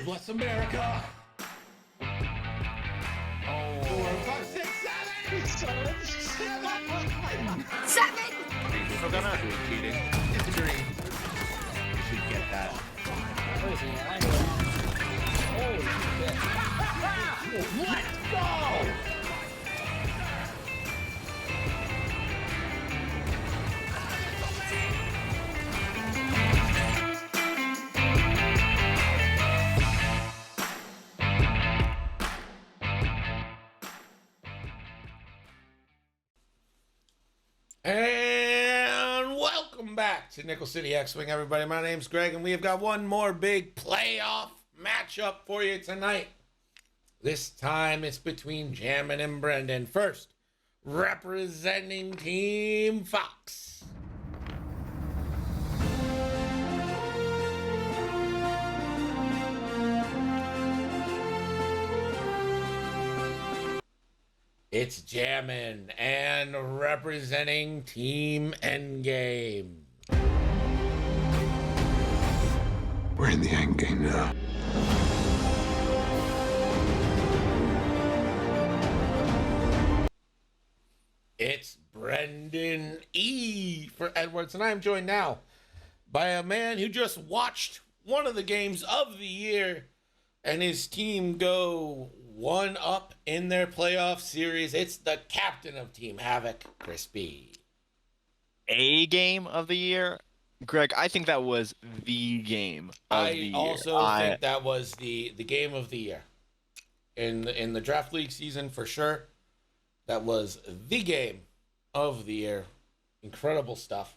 Bless America. Oh. 4, 5, 6, 7. 7! So gonna cheating. It's a dream. You should get that. Holy shit. Let's go! And welcome back to Nickel City X-Wing, everybody. My name's Greg, and we have got one more big playoff matchup for you tonight. This time it's between Jammin and Brendon. First, representing Team Fox. It's Jammin, and representing Team Endgame. We're in the end game now. It's Brendon E for Edwards, and I am joined now by a man who just watched one of the games of the year and his team go 1-up in their playoff series. It's the captain of Team Havoc, Crispy. A game of the year? Greg, I think that was the game of the year. I also think that was the game of the year. In the draft league season, for sure. That was the game of the year. Incredible stuff.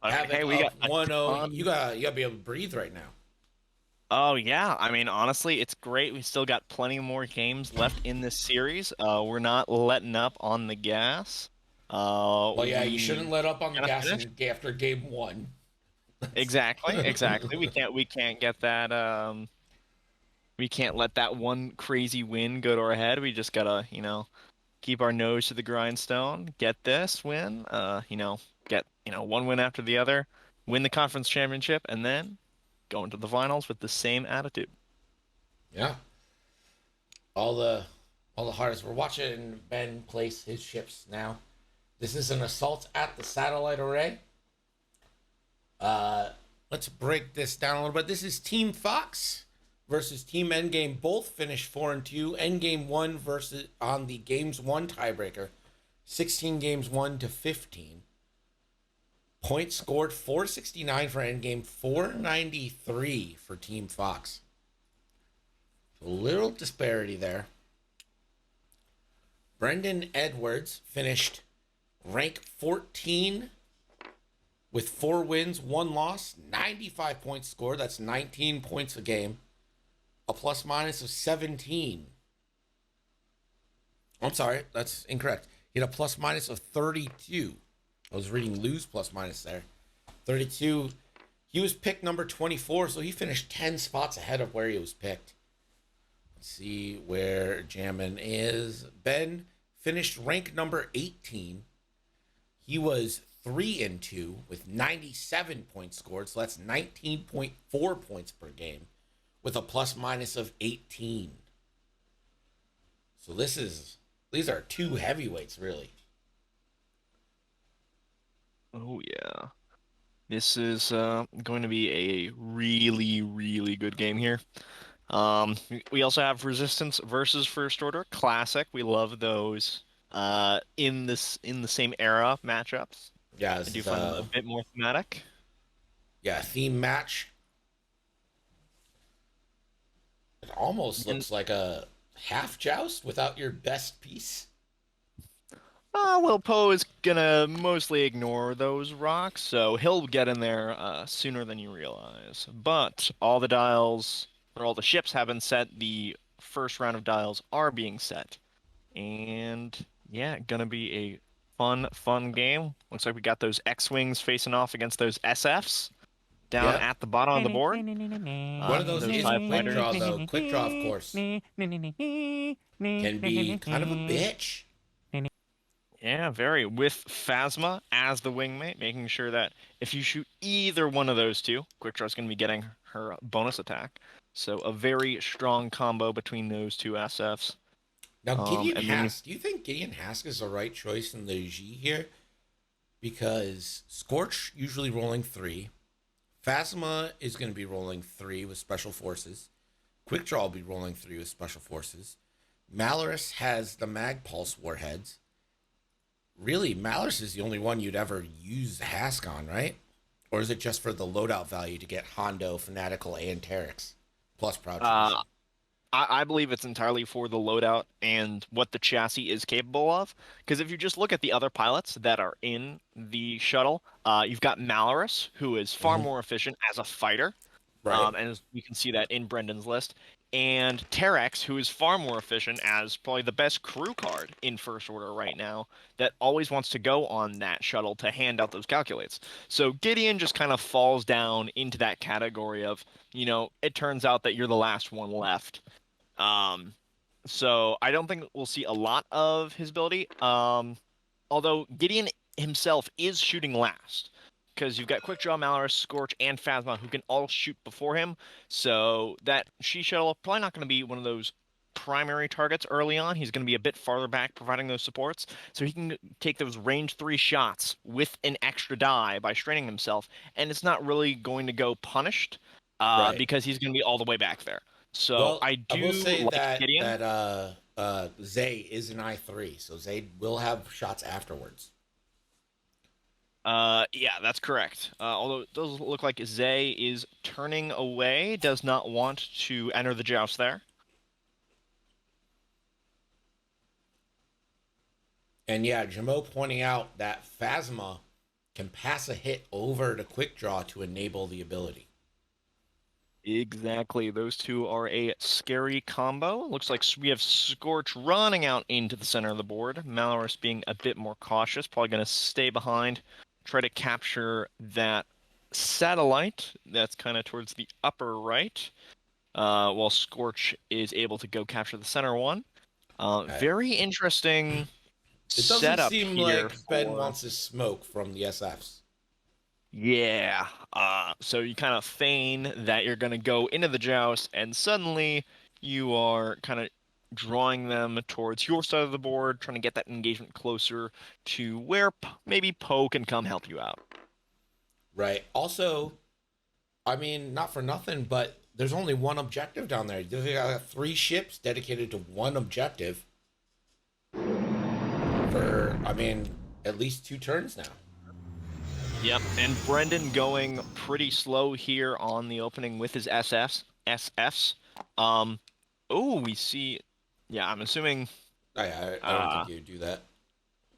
Hey, we got 1-0. You gotta be able to breathe right now. Oh, yeah. I mean, honestly, it's great. We still got plenty more games left in this series. We're not letting up on the gas. Well, yeah, you shouldn't let up on the gas after game 1. Exactly. We can't get that. We can't let that one crazy win go to our head. We just gotta, keep our nose to the grindstone. Get this win. Get one win after the other. Win the conference championship, and then go into the finals with the same attitude. Yeah. All the hardest. We're watching Ben place his ships now. This is an assault at the satellite array. Let's break this down a little bit. This is Team Fox versus Team Endgame. Both finished 4-2. Endgame won versus on the games 1 tiebreaker. 16 games 1-15. Points scored 469 for Endgame, 493 for Team Fox. A little disparity there. Brendon Edwards finished rank 14 with 4 wins, 1 loss, 95 points scored. That's 19 points a game. A plus minus of 17. I'm sorry, that's incorrect. He had a plus minus of 32. I was reading lose plus minus there. 32. He was picked number 24, so he finished 10 spots ahead of where he was picked. Let's see where Jammin is. Ben finished rank number 18. He was 3-2 with 97 points scored, so that's 19.4 points per game with a plus minus of 18. So these are 2 heavyweights, really. Oh, yeah. This is going to be a really, really good game here. We also have Resistance versus First Order. Classic. We love those in the same era matchups. Yeah, I do find them a bit more thematic. Yeah, theme match. It almost looks like a half joust without your best piece. Well, Poe is gonna mostly ignore those rocks, so he'll get in there sooner than you realize. But all the dials, or all the ships have been set. The first round of dials are being set. And yeah, gonna be a fun game. Looks like we got those X-Wings facing off against those SFs down at the bottom of the board. One of those is quick draw, though. Quick draw, of course, can be kind of a bitch. Yeah, very. With Phasma as the wingmate, making sure that if you shoot either one of those two, Quick Draw's going to be getting her bonus attack. So a very strong combo between those two SFs. Now, Gideon And then Hask, do you think Gideon Hask is the right choice in the G here? Because Scorch usually rolling 3. Phasma is going to be rolling 3 with Special Forces. Quick Draw will be rolling 3 with Special Forces. Malorus has the Mag Pulse warheads. Really, Malorus is the only one you'd ever use Hask on, right? Or is it just for the loadout value to get Hondo, Fanatical, and Terex plus Proud Tradition? I believe it's entirely for the loadout and what the chassis is capable of. Because if you just look at the other pilots that are in the shuttle, you've got Malorus, who is far more efficient as a fighter. Right. And as you can see that in Brendon's list. And Terex, who is far more efficient as probably the best crew card in First Order right now, that always wants to go on that shuttle to hand out those calculates. So Gideon just kind of falls down into that category of, it turns out that you're the last one left. So I don't think we'll see a lot of his ability. Although Gideon himself is shooting last. Because you've got Quick Draw, Malorus, Scorch, and Phasma who can all shoot before him. So that She Shuttle probably not going to be one of those primary targets early on. He's going to be a bit farther back providing those supports. So he can take those range 3 shots with an extra die by straining himself. And it's not really going to go punished Right. because he's going to be all the way back there. So Well, I do will say like Gideon. that Zay is an I3, so Zay will have shots afterwards. Yeah, that's correct. Although it does look like Zay is turning away, does not want to enter the joust there. And yeah, Jamo pointing out that Phasma can pass a hit over to Quick Draw to enable the ability. Exactly. Those two are a scary combo. Looks like we have Scorch running out into the center of the board. Malorus being a bit more cautious, probably going to stay behind, try to capture that satellite that's kind of towards the upper right, while Scorch is able to go capture the center one. Very interesting It doesn't setup seem here like Ben for... wants his smoke from the SFs. Yeah. So you kind of feign that you're going to go into the joust, and suddenly you are kind of drawing them towards your side of the board, trying to get that engagement closer to where maybe Poe can come help you out. Right. Also, I mean, not for nothing, but there's only one objective down there. They got 3 ships dedicated to one objective for, I mean, at least 2 turns now. Yep, and Brendon going pretty slow here on the opening with his SFs. We see... Yeah, I'm assuming... I don't think you would do that.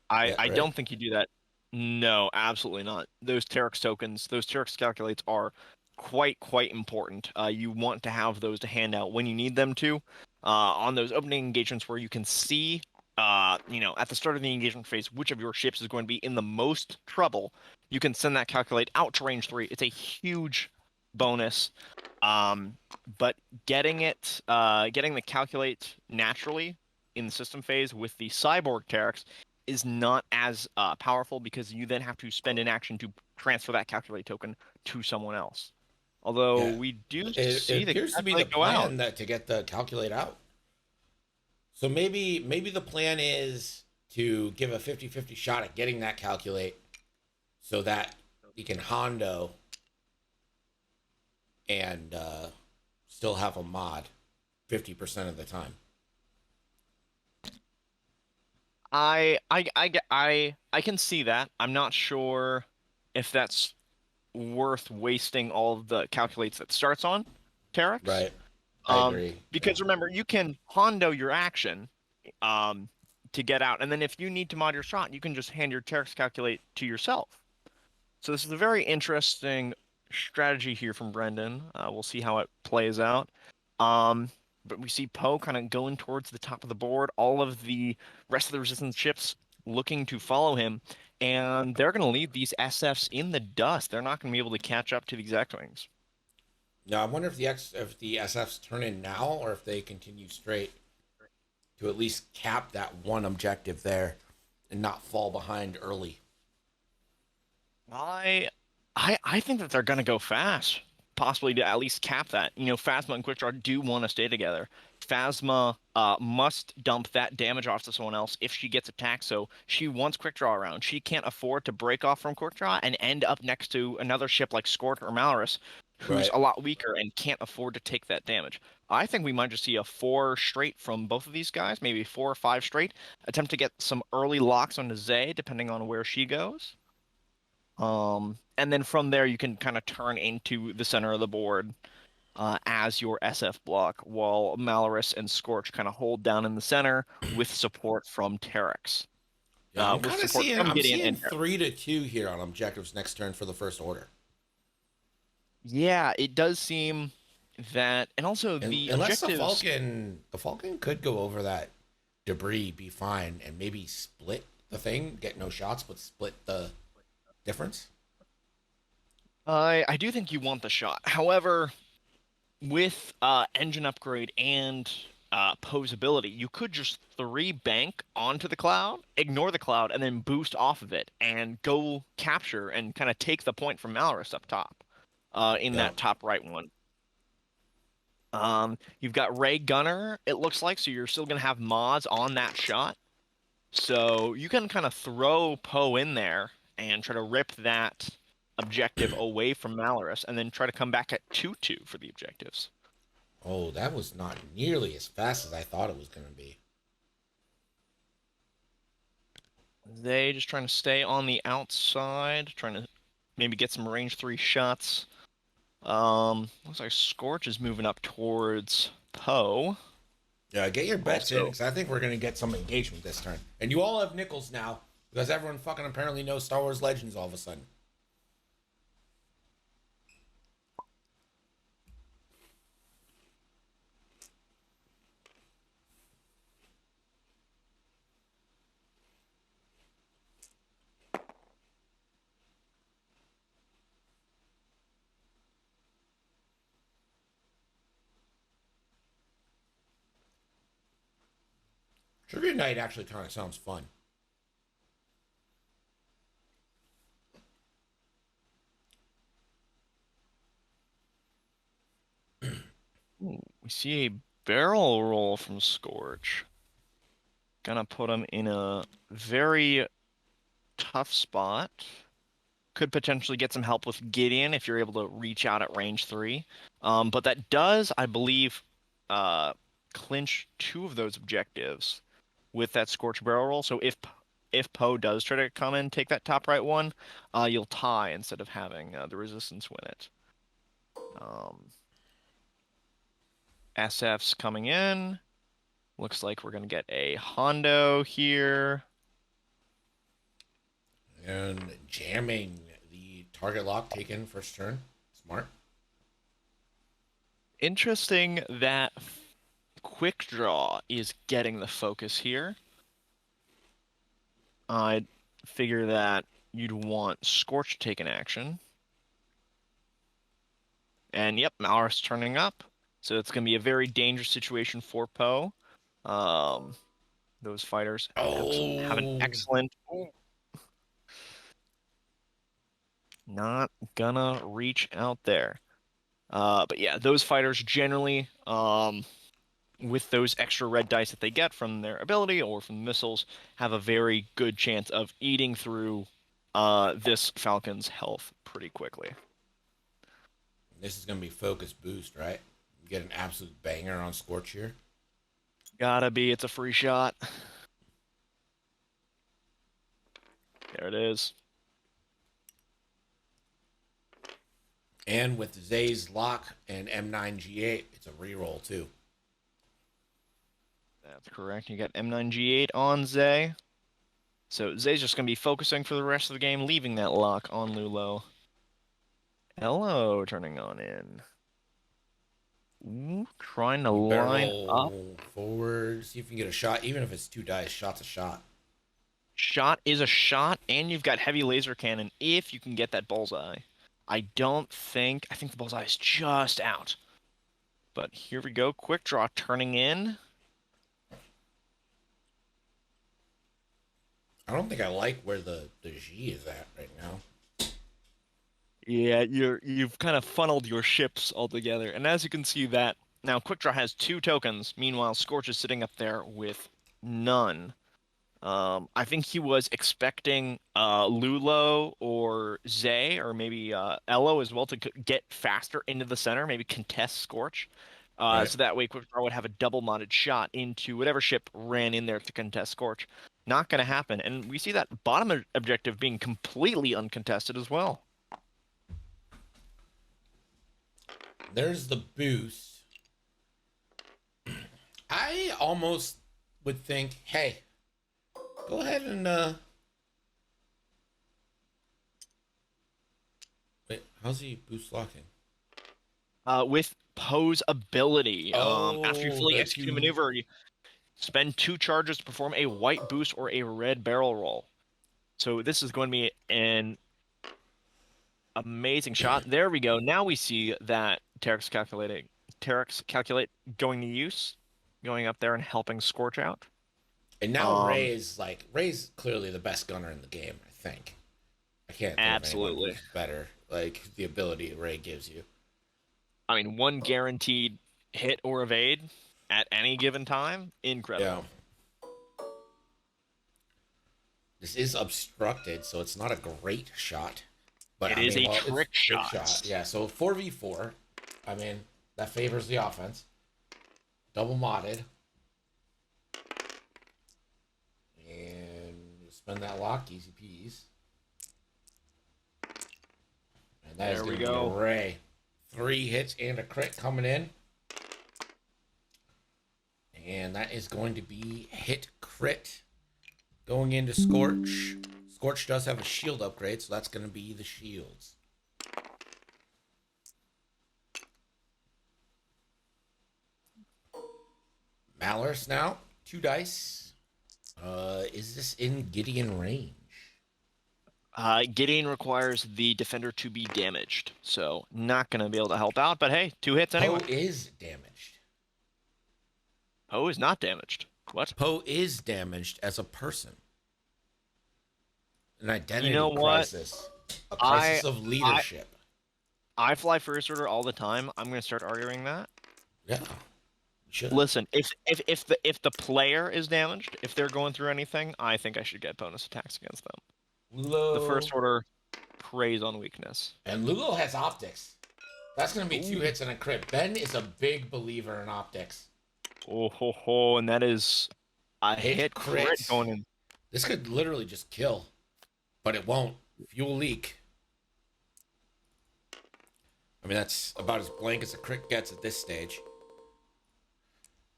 I right? don't think you do that. No, absolutely not. Those Terex tokens, those Terex calculates are quite important. You want to have those to hand out when you need them to. On those opening engagements where you can see, at the start of the engagement phase, which of your ships is going to be in the most trouble, you can send that calculate out to range 3. It's a huge bonus. But getting the calculate naturally in the system phase with the cyborg Terex is not as powerful, because you then have to spend an action to transfer that calculate token to someone else. Although we do see it appears to be the go out. plan that to get the calculate out. So maybe the plan is to give a 50-50 shot at getting that calculate so that he can Hondo and still have a mod 50% of the time. I can see that. I'm not sure if that's worth wasting all of the calculates that starts on Terex. Right. I agree. Because remember, you can Hondo your action to get out, and then if you need to mod your shot, you can just hand your Terex calculate to yourself. So this is a very interesting strategy here from Brendon. We'll see how it plays out. But we see Poe kind of going towards the top of the board. All of the rest of the Resistance ships looking to follow him, and they're going to leave these SFs in the dust. They're not going to be able to catch up to these X-Wings. Now, I wonder if the SFs turn in now, or if they continue straight to at least cap that one objective there and not fall behind early. I think that they're going to go fast. possibly to at least cap that. Phasma and Quickdraw do want to stay together. Phasma must dump that damage off to someone else if she gets attacked, so she wants Quickdraw around. She can't afford to break off from Quickdraw and end up next to another ship like Scorch or Malorus, who's Right. a lot weaker and can't afford to take that damage. I think we might just see a 4 straight from both of these guys, maybe 4 or 5 straight. Attempt to get some early locks onto Zay, depending on where she goes. And then from there, you can kind of turn into the center of the board as your SF block, while Malorus and Scorch kind of hold down in the center with support from Terex. Yeah, I'm With kind of support seeing from I'm Gideon seeing and Terex. 3-2 here on objectives next turn for the first order. Yeah, it does seem that, and also And the unless objectives. the Falcon could go over that debris, be fine, and maybe split the thing, get no shots, but split the difference. I do think you want the shot. However, with engine upgrade and posability, you could just 3 bank onto the cloud, ignore the cloud, and then boost off of it and go capture and kind of take the point from Malorus up top in Yeah. that top right one. You've got Ray Gunner, it looks like, so you're still going to have mods on that shot. So you can kind of throw Poe in there and try to rip that objective away from Malorus and then try to come back at 2-2 for the objectives. Oh, that was not nearly as fast as I thought it was going to be. They just trying to stay on the outside, trying to maybe get some range 3 shots. Looks like Scorch is moving up towards Poe. Yeah, get your bets in, Also- because I think we're going to get some engagement this turn. And you all have nickels now, because everyone fucking apparently knows Star Wars Legends all of a sudden. Trivia Night actually kind of sounds fun. Ooh, we see a barrel roll from Scorch. Gonna put him in a very tough spot. Could potentially get some help with Gideon if you're able to reach out at range 3. But that does, I believe, clinch 2 of those objectives with that Scorch barrel roll. So if Poe does try to come and take that top right one, you'll tie instead of having the resistance win it. SF's coming in. Looks like we're gonna get a Hondo here. And jamming the target lock taken first turn. Smart. Interesting that Quick Draw is getting the focus here. I'd figure that you'd want Scorch to take an action. And yep, Malorus turning up. So it's going to be a very dangerous situation for Poe. Those fighters have an Oh. excellent... Not gonna reach out there. But yeah, those fighters generally, with those extra red dice that they get from their ability or from missiles, have a very good chance of eating through this Falcon's health pretty quickly. This is going to be focus boost, right? Get an absolute banger on Scorch here. Gotta be, it's a free shot. There it is. And with Zay's lock and M9G8, it's a reroll too. That's correct. You got M9G8 on Zay. So Zay's just going to be focusing for the rest of the game, leaving that lock on Lulo. Hello, turning on in. Ooh, trying to line up. Barrel forward. See if you can get a shot. Even if it's 2 dice, shot's a shot. Shot is a shot, and you've got heavy laser cannon if you can get that bullseye. I think the bullseye is just out. But here we go. Quick Draw turning in. I don't think I like where the G is at right now. Yeah, you've kind of funneled your ships all together, and as you can see that now, Quickdraw has 2 tokens. Meanwhile, Scorch is sitting up there with none. I think he was expecting Lulo or Zay or maybe Elo as well to get faster into the center, maybe contest Scorch. Right. So that way Quickdraw would have a double modded shot into whatever ship ran in there to contest Scorch. Not going to happen. And we see that bottom objective being completely uncontested as well. There's the boost. I almost would think, hey, go ahead and wait, how's he boost locking? With Poe's ability, after you Oh, fully the execute a two. maneuver, you spend 2 charges to perform a white boost or a red barrel roll. So this is going to be an amazing shot. There we go. Now we see that Terex calculate going to use, going up there and helping Scorch out. And now Um, Ray's clearly the best gunner in the game, I think. I can't think of anyone absolutely. who's better. Like the ability Ray gives you. I mean, 1 guaranteed hit or evade at any given time, Yeah. incredible. This is obstructed, so it's not a great shot. But It I is mean, a well, it's trick a good shot. shot. Yeah, so 4v4. I mean, that favors the offense. Double modded. And you spend that lock, easy peas. And that is There we going to be go. a Ray. 3 hits and a crit coming in. And that is going to be hit crit. Going into Scorch. Scorch does have a shield upgrade, so that's going to be the shields. Malorus now. 2 dice. Is this in Gideon range? Gideon requires the defender to be damaged, so not going to be able to help out, but hey, 2 hits anyway. Poe is damaged. Poe is not damaged. What? Poe is damaged as a person. An identity You know what? crisis. A crisis of leadership. I fly first order all the time. I'm going to start arguing that. Yeah. Should. Listen, if the player is damaged, if they're going through anything, I think I should get bonus attacks against them. Lulo. The first order preys on weakness. And Lulo has optics. That's going to be 2 Ooh. hits and a crit. Ben is a big believer in optics. Oh ho ho, and that is a hit crit crits. going in. This could literally just kill. But it won't. Fuel leak. I mean, that's about as blank as a crit gets at this stage.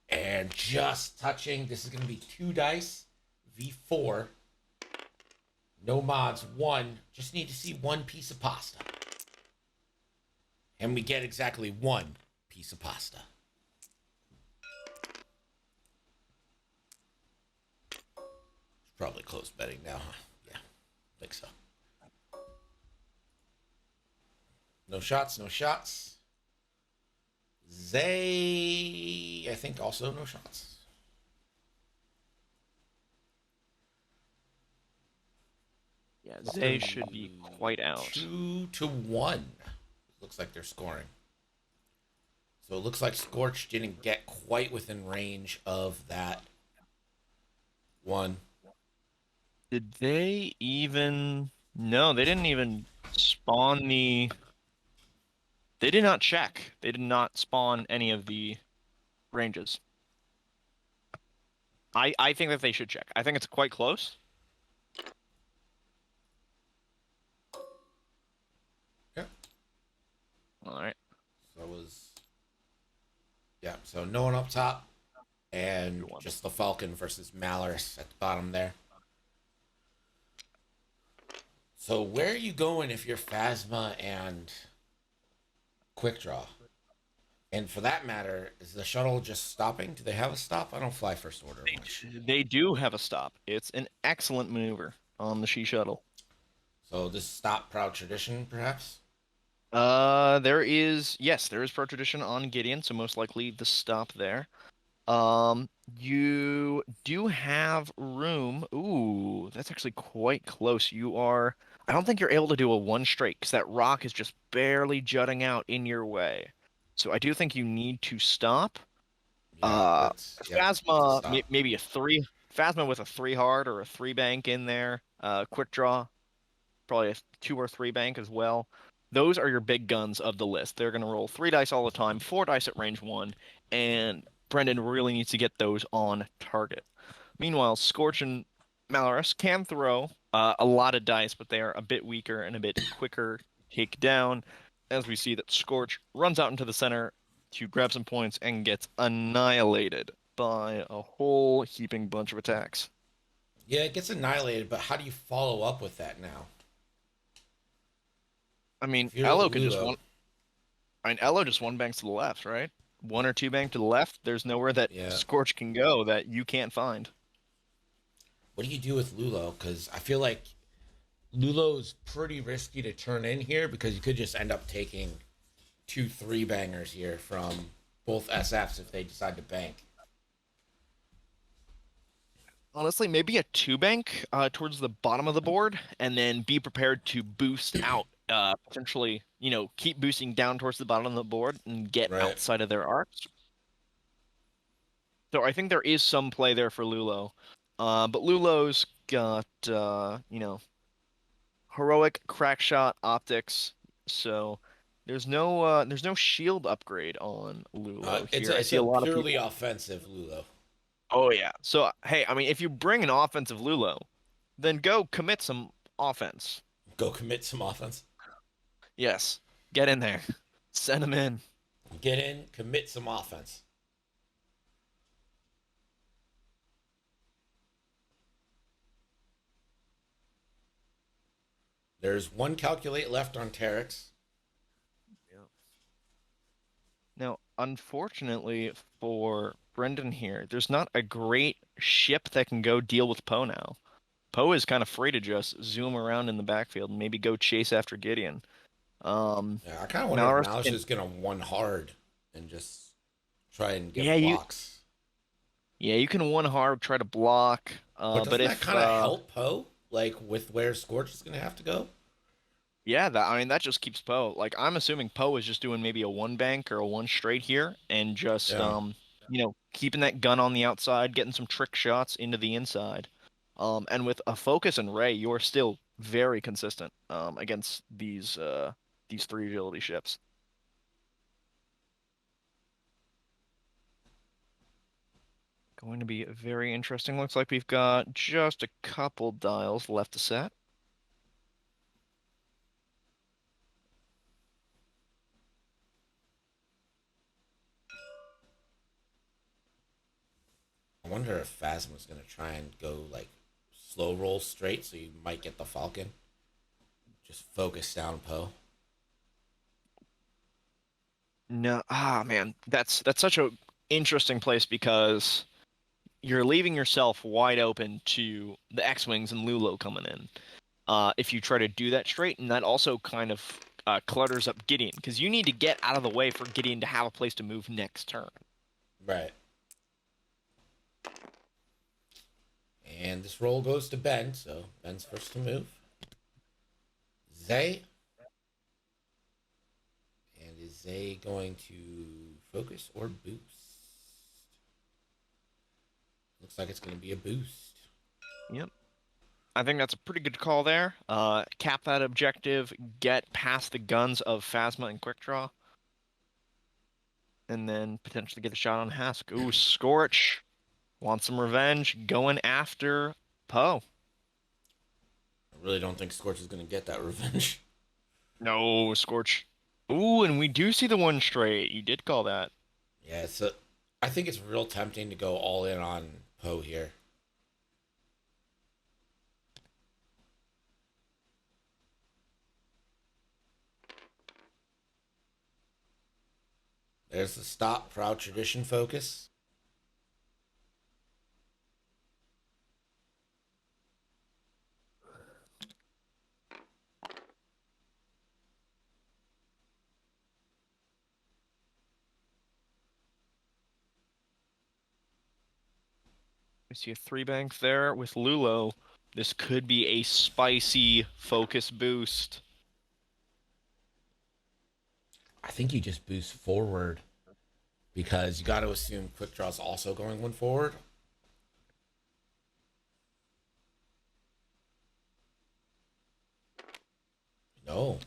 And just touching. This is going to be 2 dice. V4. No mods. 1. Just need to see 1 piece of pasta. And we get exactly 1 piece of pasta. It's probably close betting now, huh? Yeah, I think so. No shots, no shots. Zay, I think also no shots. Yeah, Zay should be quite out. 2-1. Looks like they're scoring. So it looks like Scorch didn't get quite within range of that 1. Did they even... No, they didn't even spawn the... They did not check. They did not spawn any of the ranges. I think that they should check. I think it's quite close. Yeah. All right. So it was... Yeah, so no one up top. And just the Falcon versus Malorus at the bottom there. So where are you going if you're Phasma and Quickdraw? And for that matter, is the shuttle just stopping? Do they have a stop? I don't fly first order much. They do have a stop. It's an excellent maneuver on the She Shuttle. So this stop proud tradition, perhaps? There is pro tradition on Gideon, so most likely the stop there. You do have room. Ooh, that's actually quite close. You are I don't think you're able to do a one straight because that rock is just barely jutting out in your way. So I do think you need to stop. Yeah, that's a Phasma, stop. maybe a three. Phasma with a three hard or a three bank in there. Quick draw, probably a two or three bank as well. Those are your big guns of the list. They're going to roll three dice all the time, four dice at range one, and Brendon really needs to get those on target. Meanwhile, Scorch and Malorus can throw a lot of dice, but they are a bit weaker and a bit quicker to take down. As we see that Scorch runs out into the center to grab some points and gets annihilated by a whole heaping bunch of attacks. Yeah, it gets annihilated, but how do you follow up with that now? I mean, If you're Elo can just Lulo, one. I mean, Elo just one banks to the left, right? One or two bank to the left. There's nowhere that yeah. Scorch can go that you can't find. What do you do with Lulo? Because I feel like Lulo's pretty risky to turn in here because you could just end up taking 2 3 bangers here from both SFs if they decide to bank. Honestly, maybe a two bank towards the bottom of the board, and then be prepared to boost out. Potentially, keep boosting down towards the bottom of the board and get Right. outside of their arcs. So I think there is some play there for Lulo. But Lulo's got, heroic crack shot optics. So there's no shield upgrade on Lulo It's here. a, I it's see a a lot of purely people. offensive Lulo. Oh yeah. So hey, I mean, if you bring an offensive Lulo, then go commit some offense. Go commit some offense. Yes, get in there, send him in. Get in, commit some offense. There's one calculate left on Terex. Yeah. Now, unfortunately for Brendon here, there's not a great ship that can go deal with Poe now. Poe is kind of free to just zoom around in the backfield and maybe go chase after Gideon. Um, Yeah, I kind of wonder if Malorus Malice can, is gonna one hard and just try and yeah, get blocks. you can one hard try to block. But But doesn't that if kind of help Poe? Like with where Scorch is gonna have to go? Yeah, that just keeps Poe. Like I'm assuming Poe is just doing maybe a one bank or a one straight here and just Yeah. keeping that gun on the outside, getting some trick shots into the inside. And with a focus and Ray, you're still very consistent against these three agility ships. Going to be very interesting. Looks like we've got just a couple dials left to set. I wonder if Phasma's gonna try and go like slow roll straight, so you might get the Falcon. Just focus down Poe. No, man, that's such a interesting place because you're leaving yourself wide open to the X-Wings and Lulo coming in. If you try to do that straight, and that also kind of clutters up Gideon, because you need to get out of the way for Gideon to have a place to move next turn. Right. And this roll goes to Ben, so Ben's first to move. Zay. And is Zay going to focus or boost? Looks like it's going to be a boost. Yep. I think that's a pretty good call there. Cap that objective, get past the guns of Phasma and Quick Draw, and then potentially get a shot on Hask. Ooh, Scorch wants some revenge, going after Poe. I really don't think Scorch is going to get that revenge. No, Scorch. Ooh, and we do see the one straight. You did call that. Yeah, so I think it's real tempting to go all in on Poe here. There's the stop, proud tradition focus. We see a three bank there with Lulo. This could be a spicy focus boost. I think you just boost forward because you got to assume quick draw's also going one forward. No,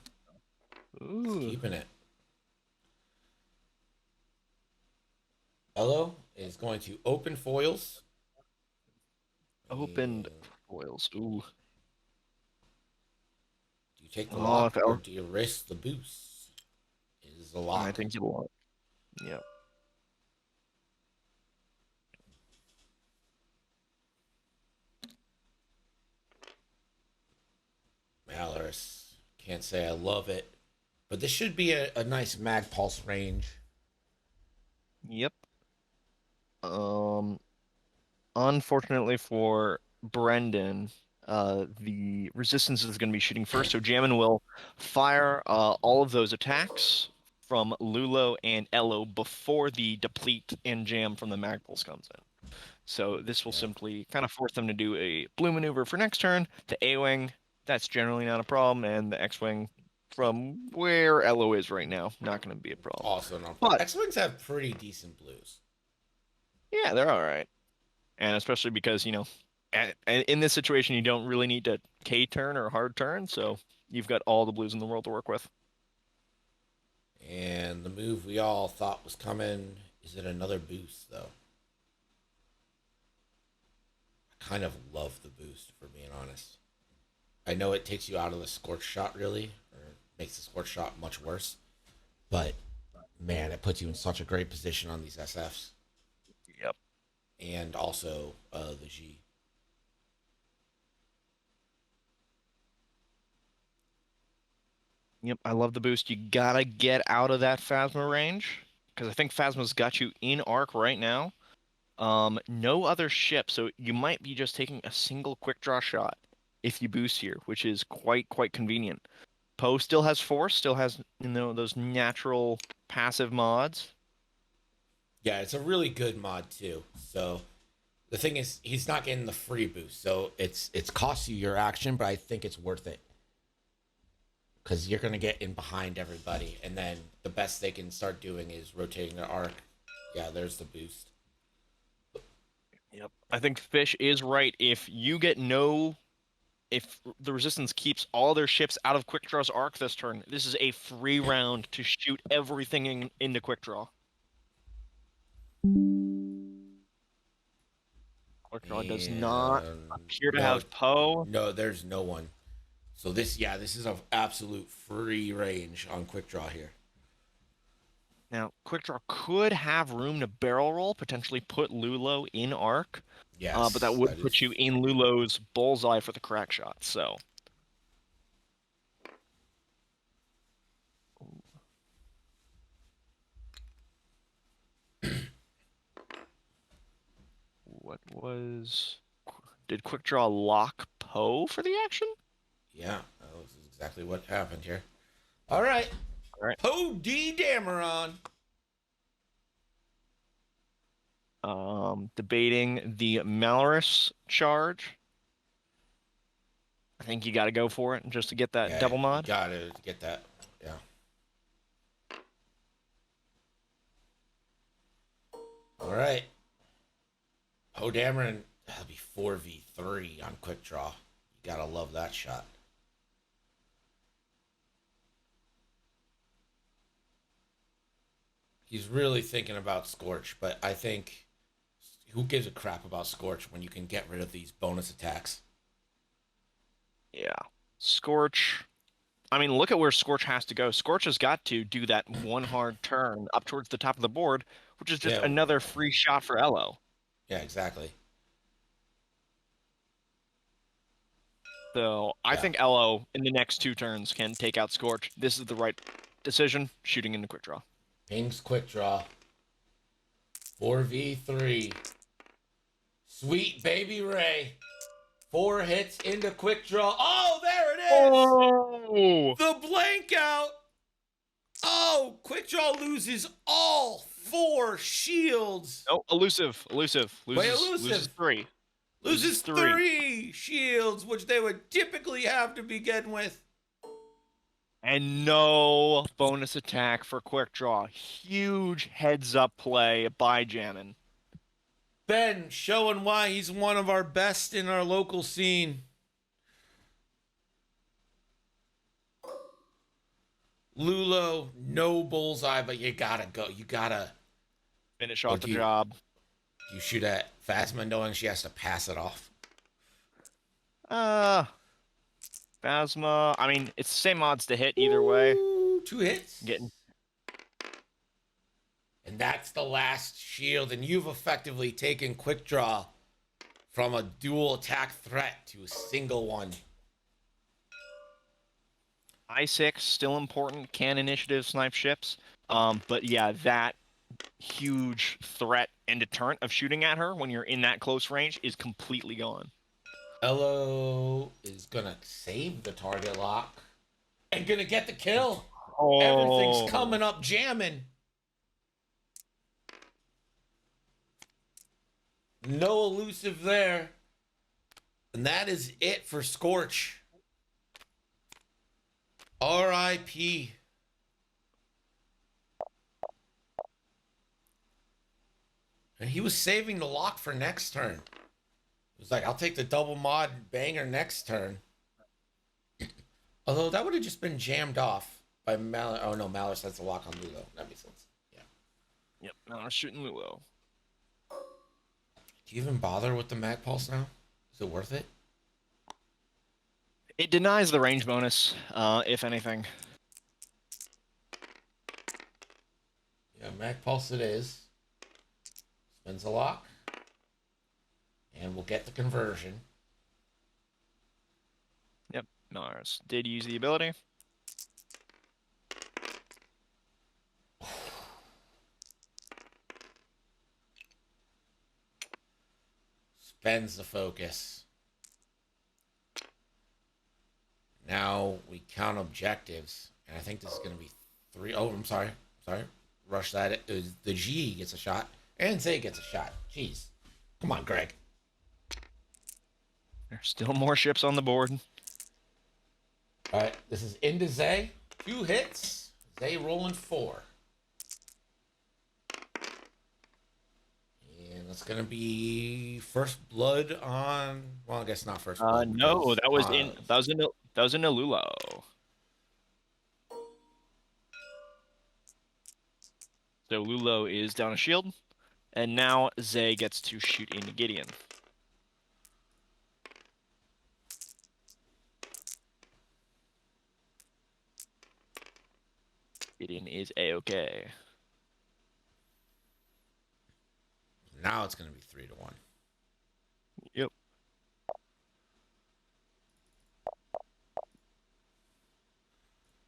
it's Ooh. keeping it. Elo is going to open foils. Opened And foils. Ooh. do you take the Oh, lock if or El- do you risk the boost? It is the I lock. think you'll want. Yep. Malorus. Can't say I love it. But this should be a nice mag pulse range. Yep. Unfortunately for Brendon, the resistance is going to be shooting first, so Jammin will fire all of those attacks from Lulo and Elo before the deplete and jam from the mag pulse comes in. So this will Yeah. simply kind of force them to do a blue maneuver for next turn. The A-wing, that's generally not a problem, and the X-wing from where Elo is right now, not going to be a problem. Also no problem. But X-Wings have pretty decent blues. yeah, they're all right. And especially because, in this situation, you don't really need to K turn or hard turn, so you've got all the blues in the world to work with. And the move we all thought was coming, is it another boost, though? I kind of love the boost, for being honest. I know it takes you out of the scorch shot, really, or makes the scorch shot much worse. But, man, it puts you in such a great position on these SFs. Yep. And also the G. Yep, I love the boost. You gotta get out of that Phasma range, because I think Phasma's got you in arc right now. No other ship, so you might be just taking a single quick draw shot if you boost here, which is quite convenient. Poe still has force, still has those natural passive mods. Yeah, it's a really good mod, too. So, the thing is, he's not getting the free boost. So, it's costs you your action, but I think it's worth it. Because you're going to get in behind everybody. And then the best they can start doing is rotating their arc. Yeah, there's the boost. Yep. I think Fish is right. If the Resistance keeps all their ships out of Quick Draw's arc this turn, this is a free round to shoot everything into Quick Draw. Quick Draw does not And appear to no, have Poe. no, there's no one. So this is an absolute free range on quick draw here. Now, Quick Draw could have room to barrel roll, potentially put Lulo in arc. Yes, But that would put you in Lulo's bullseye for the crack shot, so. Did Quick Draw lock Poe for the action? Yeah, that was exactly what happened here. All right. All right. Poe D. Dameron. Debating the Malorus charge. I think you got to go for it just to get that double mod. You gotta get that. Yeah. All right. Poe Dameron, that'll be 4v3 on quick draw. You gotta love that shot. He's really thinking about Scorch, but I think who gives a crap about Scorch when you can get rid of these bonus attacks? Yeah. Scorch. I mean, look at where Scorch has to go. Scorch has got to do that one hard turn up towards the top of the board, which is just another free shot for Elo. Yeah, exactly. So I think Elo in the next 2 turns can take out Scorch. This is the right decision, shooting into quick draw. Ping's quick draw. 4v3. Sweet baby Ray. 4 hits into quick draw. Oh, there it is! Oh! The blank out! Oh, quick draw loses all 4 shields. Oh, elusive. Wait, elusive. Loses 3. Loses 3 shields, which they would typically have to begin with. And no bonus attack for quick draw. Huge heads up play by Jammin. Ben showing why he's one of our best in our local scene. Lulo, no bullseye, but you gotta go. You gotta Finish off the job. You shoot at Phasma knowing she has to pass it off. Phasma. I mean, it's the same odds to hit either way. 2 hits. Getting. And that's the last shield, and you've effectively taken quick draw from a dual attack threat to a single one. I6 still important. Can initiative snipe ships. But yeah, that huge threat and deterrent of shooting at her when you're in that close range is completely gone. Elo is gonna save the target lock and gonna get the kill. Oh. Everything's coming up jamming. No elusive there. And that is it for Scorch. R.I.P. And he was saving the lock for next turn. He was like, I'll take the double mod banger next turn. Although that would have just been jammed off by Malor. Oh no, Malor sets the lock on Lulo. That makes sense. Yeah. Yep, now I'm shooting Lulo. Do you even bother with the Mag Pulse now? Is it worth it? It denies the range bonus, if anything. Yeah, Mag Pulse it is. Spins a lock. And we'll get the conversion. Yep, Mars did use the ability. Spends the focus. Now we count objectives. And I think this is going to be 3. Oh, I'm sorry. Rush that. It was the G gets a shot. And Zay gets a shot. Jeez. Come on, Greg. There's still more ships on the board. All right. This is into Zay. 2 hits. Zay rolling 4. And that's going to be first blood on... Well, I guess not first blood. No, that was in Lulo. So Lulo is down a shield, and now Zay gets to shoot into Gideon. Gideon is A-okay. Now it's going to be 3-1. Yep.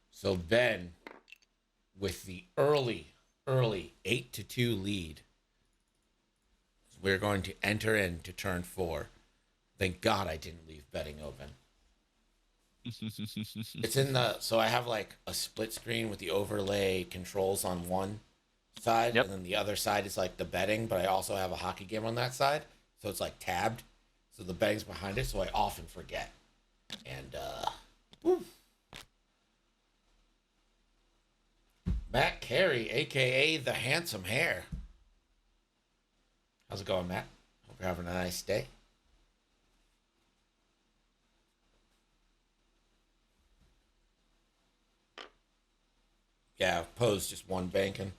So Ben, with the early 8-2 lead, we're going to enter into turn 4. Thank God I didn't leave betting open. It's in the... So I have like a split screen with the overlay controls on one side, yep. And then the other side is like the betting, but I also have a hockey game on that side, so it's like tabbed. So the betting's behind it, so I often forget. And woo. Matt Carey, aka the handsome hair. How's it going, Matt? Hope you're having a nice day. Yeah, Poe's just one banking.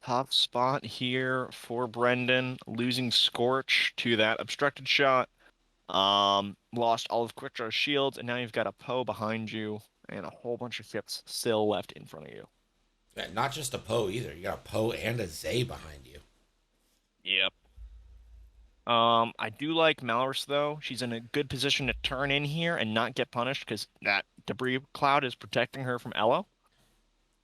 Top spot here for Brendon, losing Scorch to that obstructed shot. Lost all of Quickdraw's shields, and now you've got a Poe behind you and a whole bunch of ships still left in front of you. Yeah, not just a Poe either. You got a Poe and a Zay behind you. Yep. I do like Malrus, though. She's in a good position to turn in here and not get punished because that debris cloud is protecting her from Elo.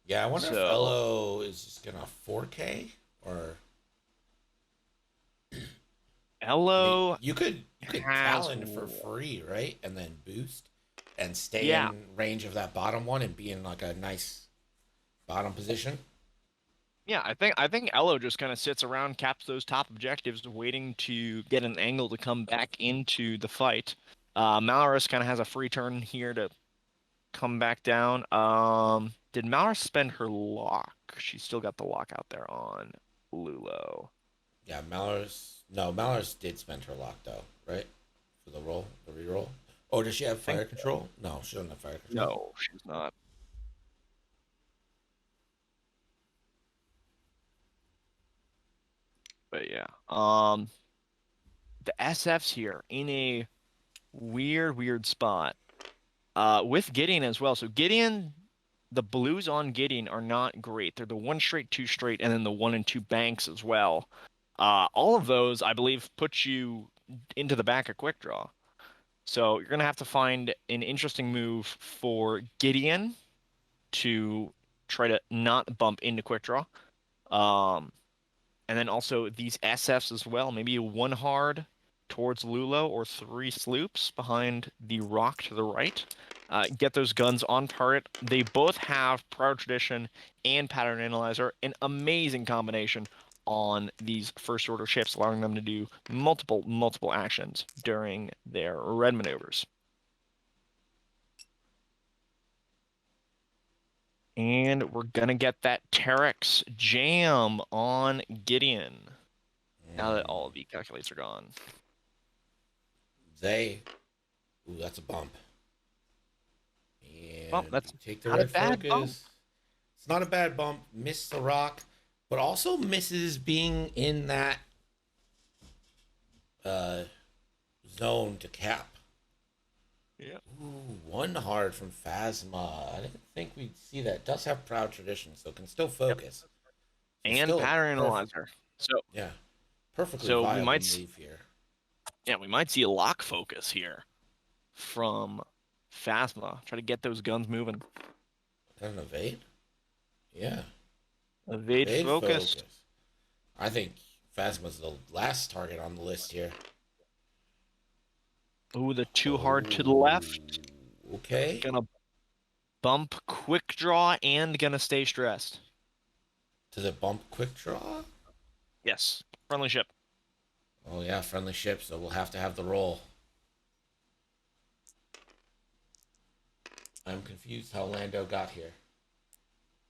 Yeah, I wonder if Elo is just gonna 4K or Elo. I mean, you could Talon for free, right? And then boost and stay Yeah. in range of that bottom one and be in like a nice bottom position. Yeah, I think Elo just kind of sits around, caps those top objectives, waiting to get an angle to come back into the fight. Malorus kind of has a free turn here to come back down. Did Malorus spend her lock? She's still got the lock out there on Lulo. Yeah, Malorus. No, Malorus did spend her lock though, right? For the roll, the reroll. Oh, does she have fire control? No, she doesn't have fire control. No, she's not. But yeah, the SFs here in a weird spot. With Gideon as well. So Gideon, the blues on Gideon are not great. They're the 1 straight, 2 straight, and then the 1 and 2 banks as well. All of those, I believe, put you into the back of quick draw. So you're gonna have to find an interesting move for Gideon to try to not bump into quick draw. Um, and then also these SFs as well. Maybe 1 hard towards Lulo or 3 sloops behind the rock to the right. Get those guns on target. They both have Prior Tradition and Pattern Analyzer, an amazing combination on these first order ships, allowing them to do multiple actions during their red maneuvers. And we're gonna get that Terex jam on Gideon. Now that all of the calculates are gone. They. Ooh, that's a bump. And Well, that's take the not a red bad focus. bump. It's not a bad bump. Missed the rock, but also misses being in that uh, zone to cap. Yeah. Ooh, 1 hard from Phasma. I didn't think we'd see that. It does have Proud Tradition, so can still focus. So And still a Pattern perfect- Analyzer. So Yeah, perfectly So we viable might move here. yeah, we might see a lock focus here from Phasma. Try to get those guns moving. Got an evade? Yeah. Evade focus. I think Phasma's the last target on the list here. Ooh, the 2 hard to the left. Okay. Gonna bump quick draw and gonna stay stressed. Does it bump quick draw? Yes. Friendly ship. Oh yeah, friendly ship, so we'll have to have the roll. I'm confused how Lando got here.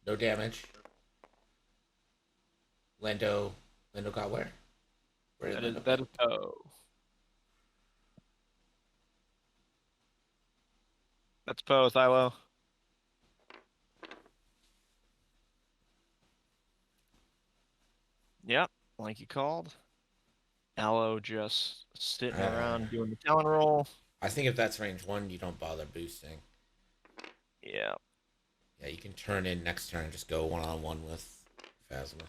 No damage. Lando got where? Where did Lando That is oh. That's Poe, Thylo. Yep, like you called. Aloe just sitting around doing the talent roll. I think if that's range 1, you don't bother boosting. Yeah. Yeah, you can turn in next turn and just go 1-on-1 with Phasma.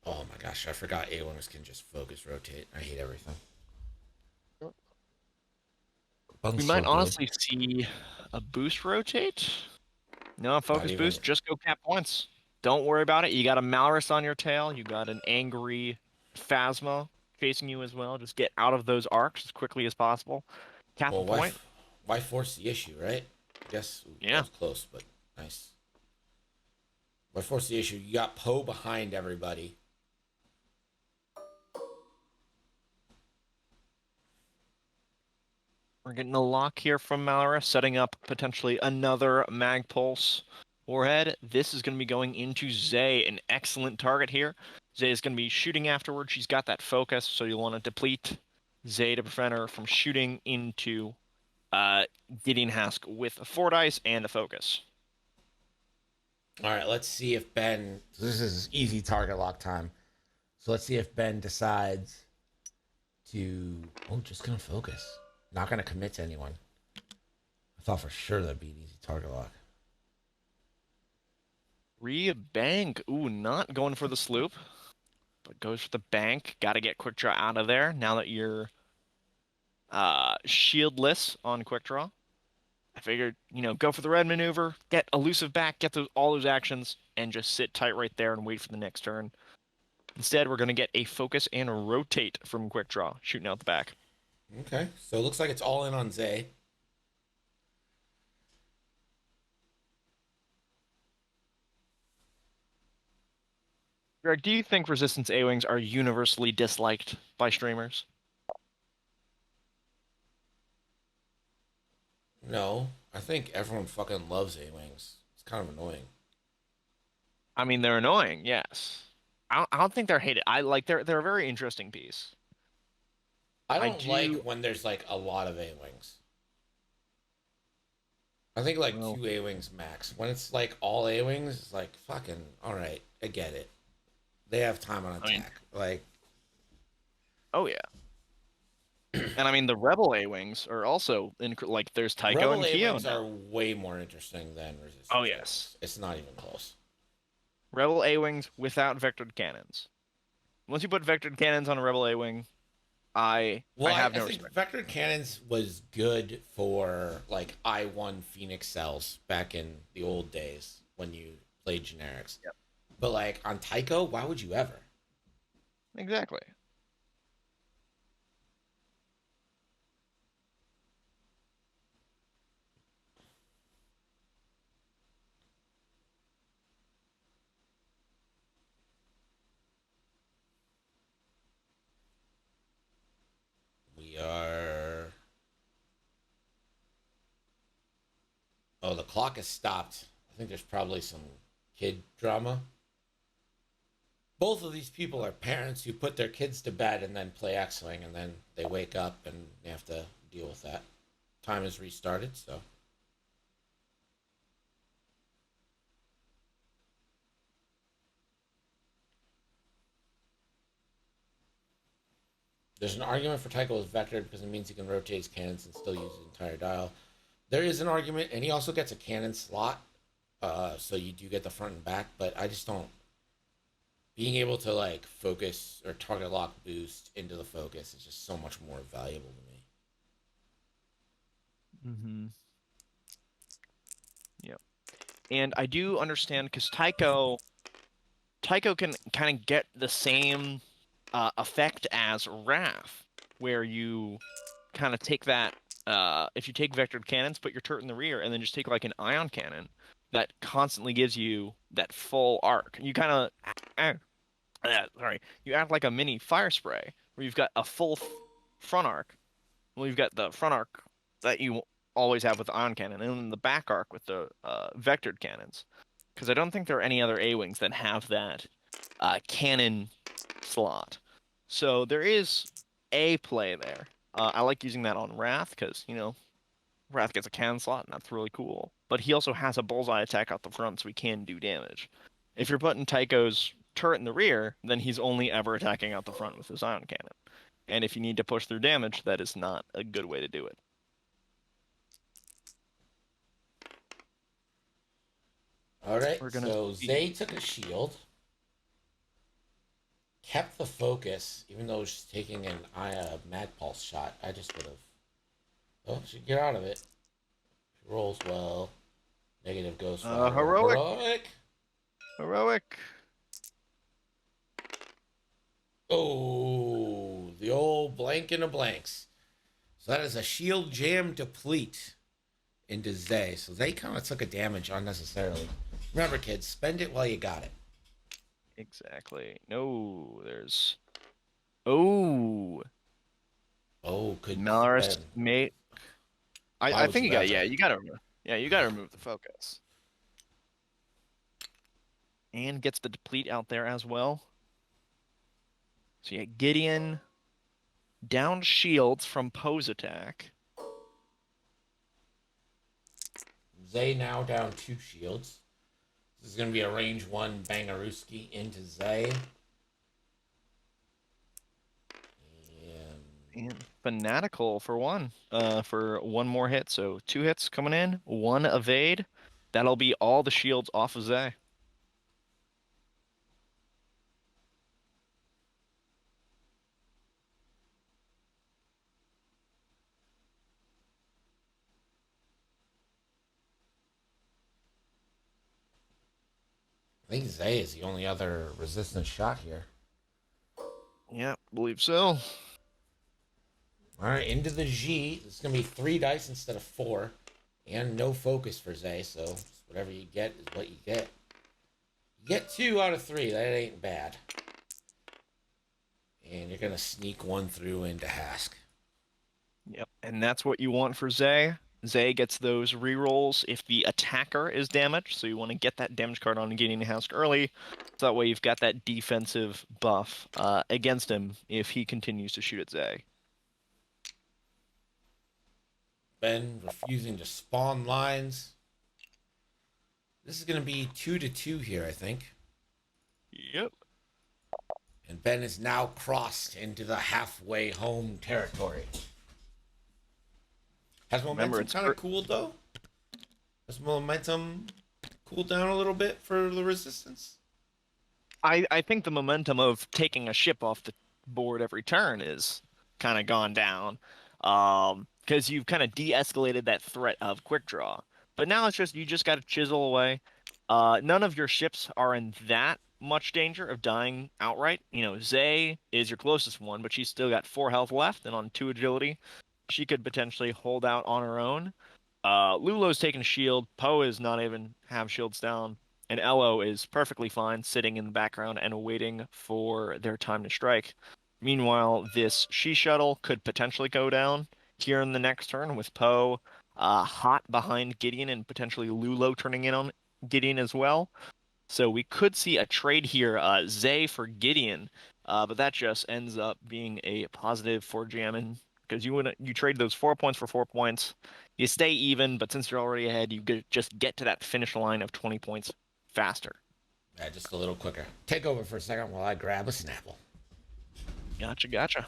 Oh my gosh, I forgot A1ers can just focus rotate. I hate everything. We might honestly see a boost rotate. No, a focus even- boost, just go cap points. Don't worry about it. You got a Malorus on your tail. You got an angry Phasma chasing you as well. Just get out of those arcs as quickly as possible. Cap Well, a point. why force the issue, right? I guess Yeah. that was close, but nice. Why force the issue? You got Poe behind everybody. We're getting a lock here from Malorus, setting up potentially another Mag Pulse warhead. This is going to be going into Zay, an excellent target here. Zay is going to be shooting afterwards. She's got that focus, so you'll want to deplete Zay to prevent her from shooting into Gideon Hask with a Fordice and a focus. All right, let's see if Ben. This is easy target lock time. So let's see if Ben decides to. Oh, just gonna focus. Not gonna commit to anyone. I thought for sure that'd be an easy target lock. Re-bank. Ooh, not going for the sloop, but goes for the bank. Got to get quick draw out of there now that you're shieldless on quick draw. I figured, go for the red maneuver, get elusive back, get all those actions, and just sit tight right there and wait for the next turn. Instead, we're going to get a focus and rotate from quick draw, shooting out the back. Okay, so it looks like it's all in on Zay. Greg, do you think Resistance A-Wings are universally disliked by streamers? No, I think everyone fucking loves A-Wings. It's kind of annoying. I mean, they're annoying, yes. I don't think they're hated. I like they're a very interesting piece. I I don't like do. when there's like a lot of A-Wings. I think like Well, two A-Wings max. When it's like all A-Wings, it's like fucking all right. I get it. They have time on I mean, attack. Like oh yeah. And I mean, the Rebel A-Wings are also like there's Tycho Rebel and Keo A-Wings now. are way more interesting than Oh Resistance yes. A-Wings. It's not even close. Rebel A-Wings without vectored cannons. Once you put vectored cannons on a Rebel A-Wing, I Well, I, have I no think respect. Vector Cannons was good for like I-1 Phoenix cells back in the old days when you played generics. Yep. But like on Tycho, why would you ever? Exactly. We are. Oh, the clock has stopped. I think there's probably some kid drama. Both of these people are parents who put their kids to bed and then play X-Wing, and then they wake up and they have to deal with that. Time is restarted, so. There's an argument for Tycho as vectored because it means he can rotate his cannons and still use the entire dial. There is an argument, and he also gets a cannon slot, so you do get the front and back. But I just don't being able to like focus or target lock boost into the focus is just so much more valuable to me. Mm-hmm. Yep. And I do understand because Tycho can kind of get the same effect as Wrath, where you kind of take that. If you take vectored cannons, put your turret in the rear, and then just take like an ion cannon, that constantly gives you that full arc. You kind of, sorry, you act like a mini fire spray, where you've got a full front arc. Well, you've got the front arc that you always have with the ion cannon, and then the back arc with the vectored cannons. Because I don't think there are any other A-wings that have that cannon slot. So there is a play there. I like using that on Wrath because, Wrath gets a cannon slot, and that's really cool. But he also has a bullseye attack out the front, so he can do damage. If you're putting Tycho's turret in the rear, then he's only ever attacking out the front with his ion cannon. And if you need to push through damage, that is not a good way to do it. All right, We're gonna so see. Zay took a shield, kept the focus, even though she's taking an mad pulse shot. I just would have. Oh, she get out of it. She rolls well. Negative goes fire. Heroic. Heroic. Heroic. Oh, the old blank in the blanks. So that is a shield jam deplete into Zay. So Zay kind of took a damage unnecessarily. Remember, kids, spend it while you got it. Exactly. No, there's. Oh, Oh, could Malaris spend. mate. Why I would think you you got. ever? Yeah, you gotta. Yeah, you gotta remove the focus. And gets the deplete out there as well. So you get Gideon down shields from pose attack. Zay now down 2 shields. This is going to be a range 1 Bangaruski into Zay. And Fanatical for one more hit. So 2 hits coming in, 1 evade. That'll be all the shields off of Zay. I think Zay is the only other resistance shot here. Yeah, believe so. All right, into the G. It's going to be 3 dice instead of 4. And no focus for Zay, so whatever you get is what you get. You get 2 out of 3. That ain't bad. And you're going to sneak 1 through into Hask. Yep, and that's what you want for Zay. Zay gets those rerolls if the attacker is damaged, so you want to get that damage card on Gideon Hask early, so that way you've got that defensive buff against him if he continues to shoot at Zay. Ben refusing to spawn lines. This is going to be 2-2 here, I think. Yep. And Ben is now crossed into the halfway home territory. Has momentum kind of cooled, though? Has momentum cooled down a little bit for the Resistance? I think the momentum of taking a ship off the board every turn is kind of gone down. Because you've kind of de-escalated that threat of quick draw. But now it's just, you just got to chisel away. None of your ships are in that much danger of dying outright. You know, Zay is your closest one, but she's still got 4 health left and on 2 agility. She could potentially hold out on her own. Lulo's taking a shield. Poe is not even have shields down. And Elo is perfectly fine sitting in the background and waiting for their time to strike. Meanwhile, this She Shuttle could potentially go down here in the next turn with Poe hot behind Gideon and potentially Lulo turning in on Gideon as well. So we could see a trade here, Zay for Gideon, but that just ends up being a positive for Jammin because you trade those 4 points for 4 points. You stay even, but since you're already ahead, you just get to that finish line of 20 points faster. Yeah, just a little quicker. Take over for a second while I grab a Snapple. Gotcha.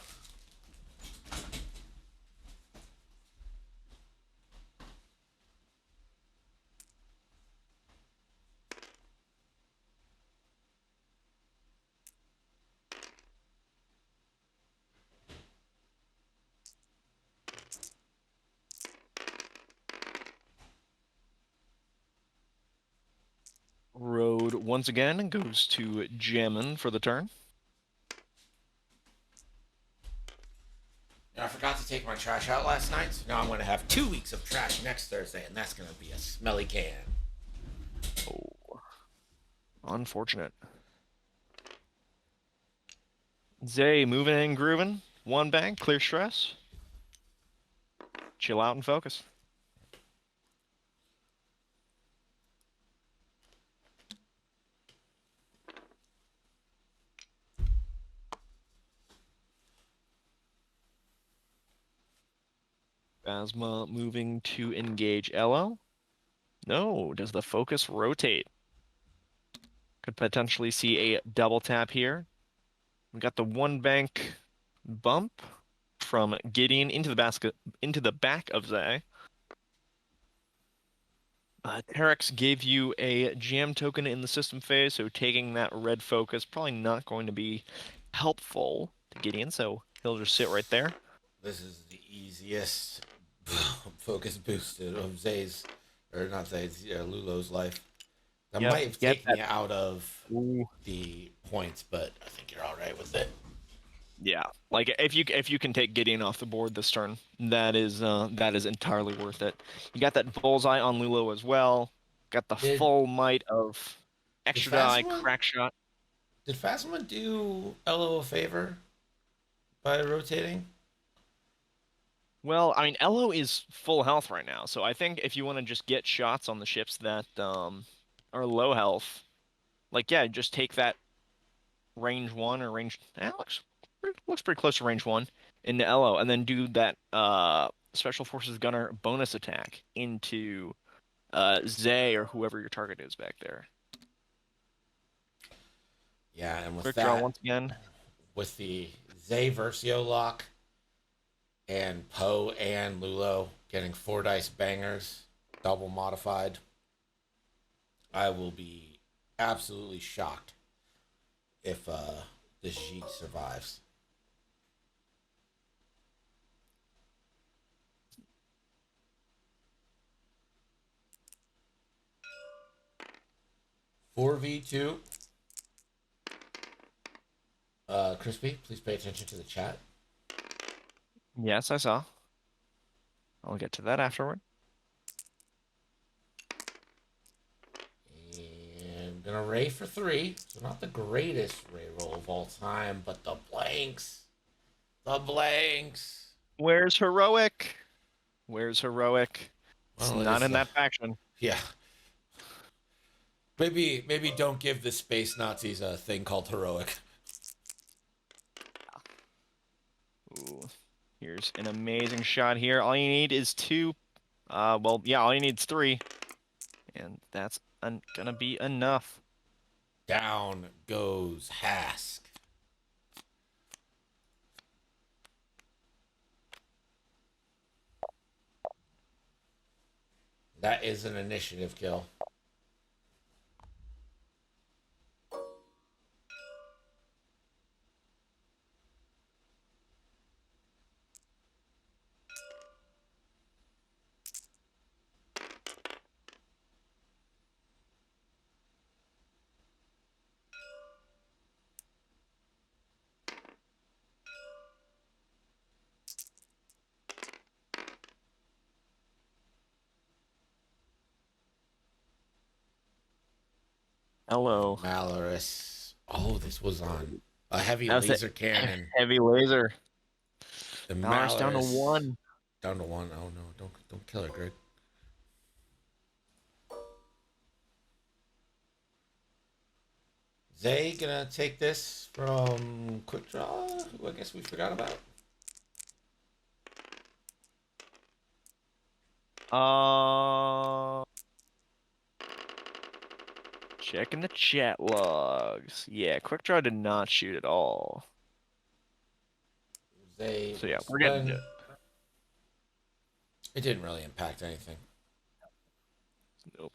Road once again goes to Jammin for the turn. I forgot to take my trash out last night, so now I'm going to have 2 weeks of trash next Thursday, and that's going to be a smelly can. Oh, unfortunate. Zay moving and grooving. 1 bang, clear stress. Chill out and focus. Phasma moving to engage Elo. No, does the focus rotate? Could potentially see a double tap here. We got the 1 bank bump from Gideon into the back of Zay. Terex gave you a jam token in the system phase, so taking that red focus probably not going to be helpful to Gideon, so he'll just sit right there. This is the easiest focus boosted of Zay's, or not Zay's, Lulo's life. That might have taken you out of the points, but I think you're all right with it. Yeah, like if you can take Gideon off the board this turn, that is entirely worth it. You got that bullseye on Lulo as well. Got the full might of extra die, crack shot. Did Phasma do Elo a favor by rotating? Well, I mean, Elo is full health right now, so I think if you want to just get shots on the ships that are low health, like yeah, just take that range 1 or range. Looks pretty close to range 1 into Elo, and then do that Special Forces Gunner bonus attack into Zay or whoever your target is back there. Yeah, and with Quick that, draw once again. With the Zay Versio lock and Poe and Lulo getting 4 dice bangers, double modified, I will be absolutely shocked if this G survives. (4v2). Crispy, please pay attention to the chat. Yes, I saw. I'll get to that afterward. And gonna ray for 3. So not the greatest ray roll of all time, but the blanks. The blanks. Where's heroic? Where's heroic? It's Well, not in that faction. Yeah. Maybe don't give the space Nazis a thing called heroic. Ooh, here's an amazing shot here. All you need is 2. Well, yeah, all you need is 3. And that's gonna be enough. Down goes Hask. That is an initiative kill. Hello. Malorus. Oh, this was on a heavy That was laser cannon. Heavy laser. The Malorus down to Malorus. 1. Down to 1. Oh no! Don't kill her, Greg. Zay gonna take this from Quick Draw, who I guess we forgot about. Checking the chat logs. Yeah, Quick Draw did not shoot at all. Zay. So yeah, we're getting it. It didn't really impact anything. Nope.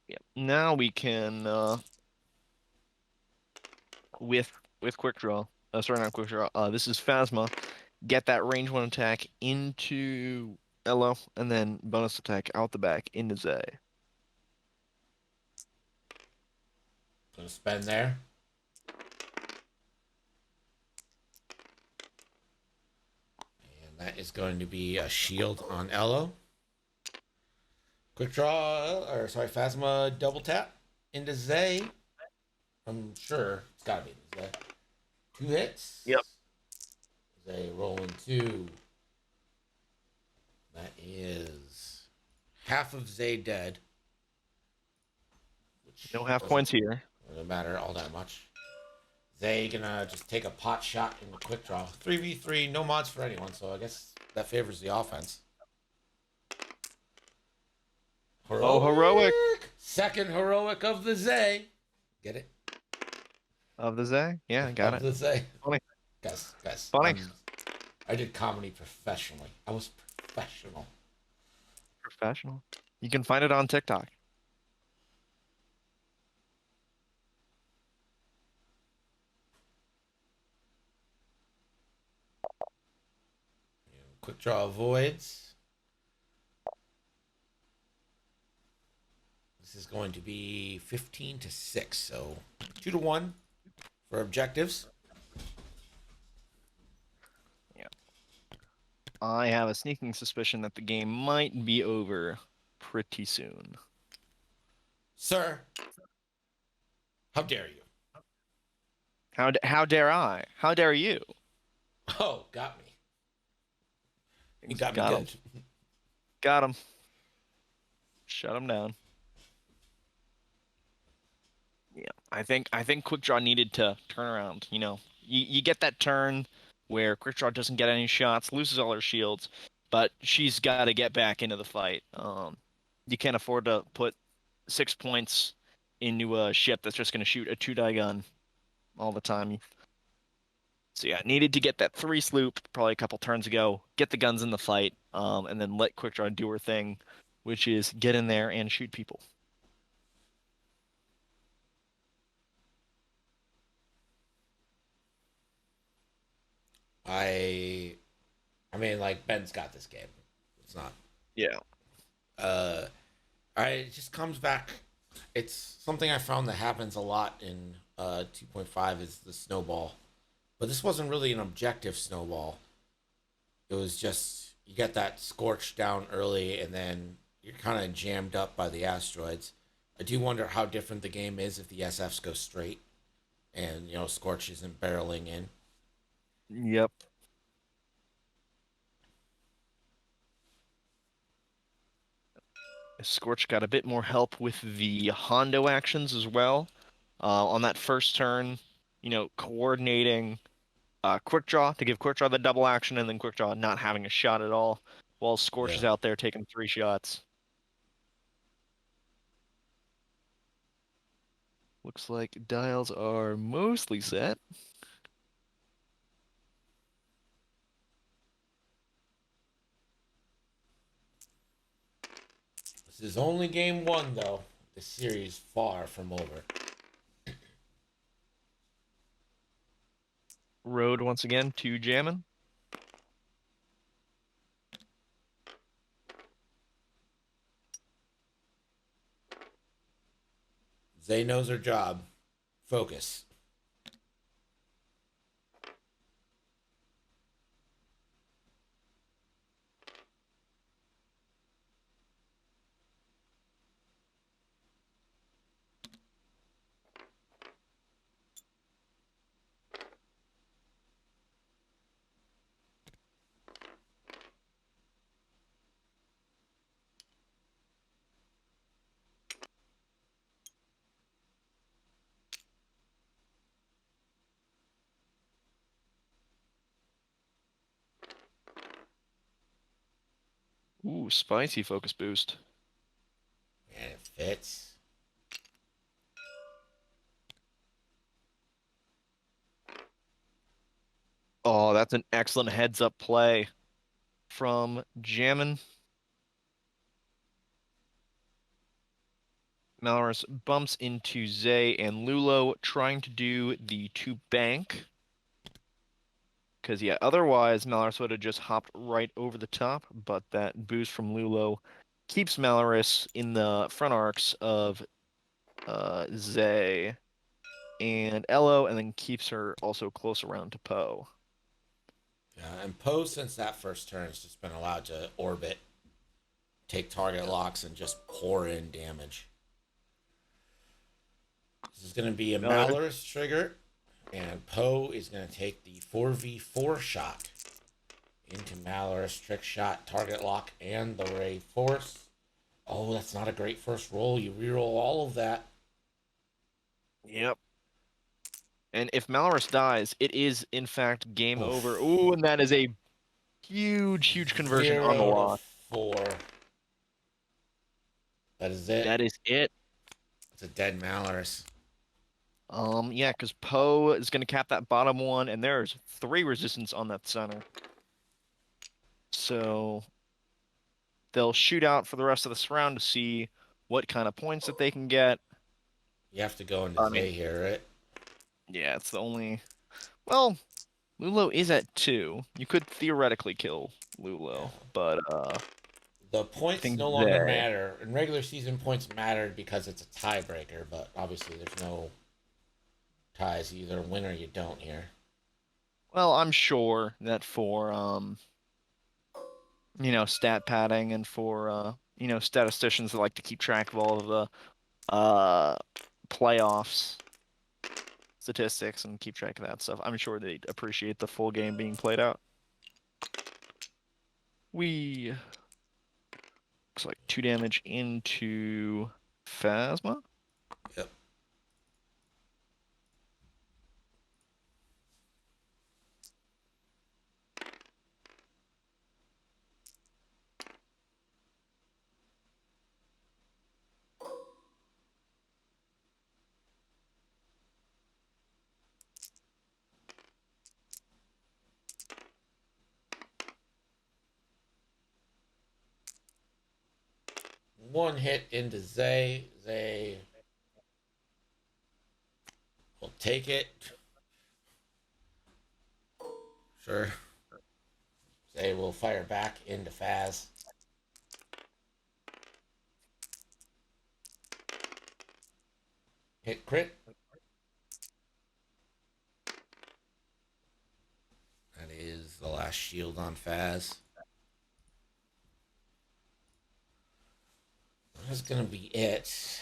Yep. Now we can with quick draw. Sorry, not quick draw. This is Phasma. Get that range 1 attack into Elo, and then bonus attack out the back into Zay. Gonna spend there. And that is going to be a shield on Elo. Quick draw, or sorry, Phasma double tap into Zay. I'm sure it's gotta be Zay. 2 hits. Yep. Zay rolling 2. That is half of Zay dead. No half points here. Doesn't matter all that much. Zay gonna just take a pot shot in the quick draw. 3v3, no mods for anyone, so I guess that favors the offense. Oh, heroic. Second heroic of the Zay. Get it? Of the Zay? Yeah, got of it. the Zay. Funny. Guys. Funny. I did comedy professionally. I was professional. Professional. You can find it on TikTok. Quick draw avoids. This is going to be 15-6, so 2-1 for objectives. Yeah. I have a sneaking suspicion that the game might be over pretty soon. Sir, how dare you? How dare I? How dare you? Oh, got me. You got me Got good. him. Got him. Shut him down. Yeah, I think Quick Draw needed to turn around. You know, you get that turn where Quick Draw doesn't get any shots, loses all her shields, but she's got to get back into the fight. You can't afford to put 6 points into a ship that's just going to shoot a 2-die gun all the time. So yeah, needed to get that 3 sloop probably a couple turns ago, get the guns in the fight, and then let Quick Draw do her thing, which is get in there and shoot people. I mean, like, Ben's got this game. It's not. Yeah. It just comes back. It's something I found that happens a lot in 2.5 is the snowball. But this wasn't really an objective snowball. It was just you get that scorch down early, and then you're kind of jammed up by the asteroids. I do wonder how different the game is if the SFs go straight, and scorch isn't barreling in. Yep. Scorch got a bit more help with the Hondo actions as well. On that first turn, coordinating Quick Draw to give Quick Draw the double action, and then Quick Draw not having a shot at all, while Scorch Yeah. is out there taking 3 shots. Looks like dials are mostly set. This is only game one, though. The series far from over. Road once again to Jammin. Zay knows her job. Focus. Ooh, spicy focus boost. And it fits. Oh, that's an excellent heads-up play from Jammin. Malorus bumps into Zay and Lulo, trying to do the 2 bank. Because, yeah, otherwise Malorus would have just hopped right over the top, but that boost from Lulo keeps Malorus in the front arcs of Zay and Elo, and then keeps her also close around to Poe. Yeah, and Poe, since that first turn, has just been allowed to orbit, take target locks, and just pour in damage. This is going to be a Malorus. Malorus trigger, and Poe is going to take the 4v4 shot into Malorus trick shot, target lock, and the Ray Force. Oh, that's not a great first roll. You reroll all of that. Yep. And if Malorus dies, it is in fact game Oof. over. Ooh, and that is a huge conversion on the 0 to lock. 4. That is it. That is it. It's a dead Malorus. Yeah, because Poe is going to cap that bottom one, and there's 3 resistance on that center. So they'll shoot out for the rest of this round to see what kind of points that they can get. You have to go into Zay here, right? Yeah, it's the only... Well, Lulo is at 2. You could theoretically kill Lulo, but The I points think no longer Zay... matter. In regular season, points mattered because it's a tiebreaker, but obviously there's no ties. You either win or you don't here. Well, I'm sure that for stat padding and for statisticians that like to keep track of all of the playoffs statistics and keep track of that stuff, I'm sure they'd appreciate the full game being played out. Looks like 2 damage into Phasma. Yep. One hit into Zay. Zay will take it. Sure. Zay will fire back into Faz. Hit crit. That is the last last shield on Faz. That's gonna be it.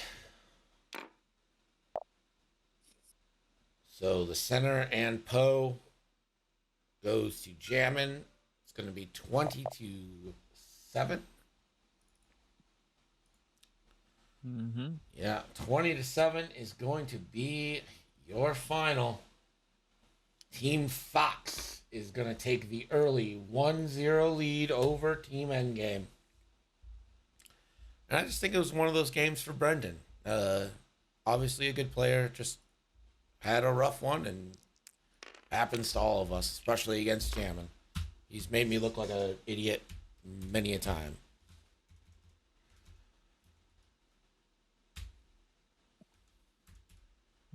So the center and Poe goes to Jammin. It's gonna be 20-7. Mm-hmm. Yeah, 20-7 is going to be your final. Team Fox is going to take the early 1-0 lead over Team Endgame. And I just think it was one of those games for Brendon. Obviously a good player, just had a rough one, and happens to all of us, especially against Jammin. He's made me look like an idiot many a time.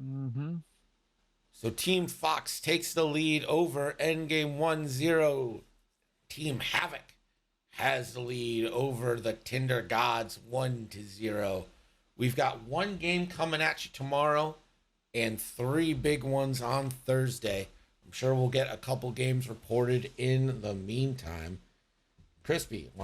Mm-hmm. So Team Fox takes the lead over Endgame 1-0. Team Havoc has the lead over the Tinder Gods 1-0. We've got one game coming at you tomorrow and 3 big ones on Thursday. I'm sure we'll get a couple games reported in the meantime. Crispy,